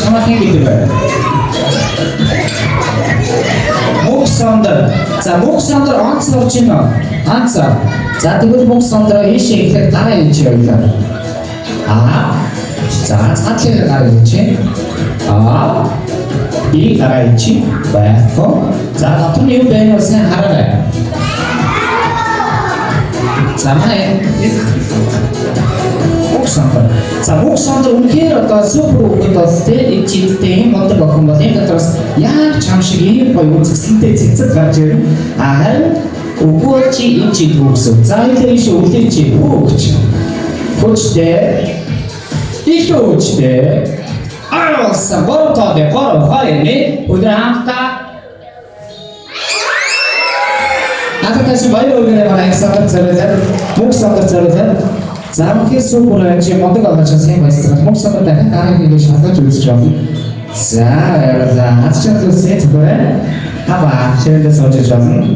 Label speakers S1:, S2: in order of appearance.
S1: чамаагийн гэдэг байна. Муксандр. За муксандр онц орж байна. Анцаа. За тэгвэл муксандр ийшээ ихэд дараа юм чи байлаа. За цаатлын дараа юм чи. И дараа юм чи. Байхгүй. За дотор юу байна вэ хараарай. За манай муксандр. За муксандр үнэхээр одоо супер өгöd болтой ичтэй юм болдог охин бол энэ дотроос яг чам шиг ийм гоё үзэсгэлэнтэй цэцэг гарч ирнэ. Харин өгөө чи энэ чи төгсөв. За энэ ийш өглөө чи өгч. Хүчтэй. Их хүчтэй. Аралсан боротоод бороо хайрны өдөр хамтаа Ататаш баяр өгнө манай садар царай муксандр царай Замки супер чи модог авчирсан юм байна. Муксандр дахин гараа хийж шатаж үзэж байна. За хацчаад үсээ зүгээр. Хава ширээс очиж байна.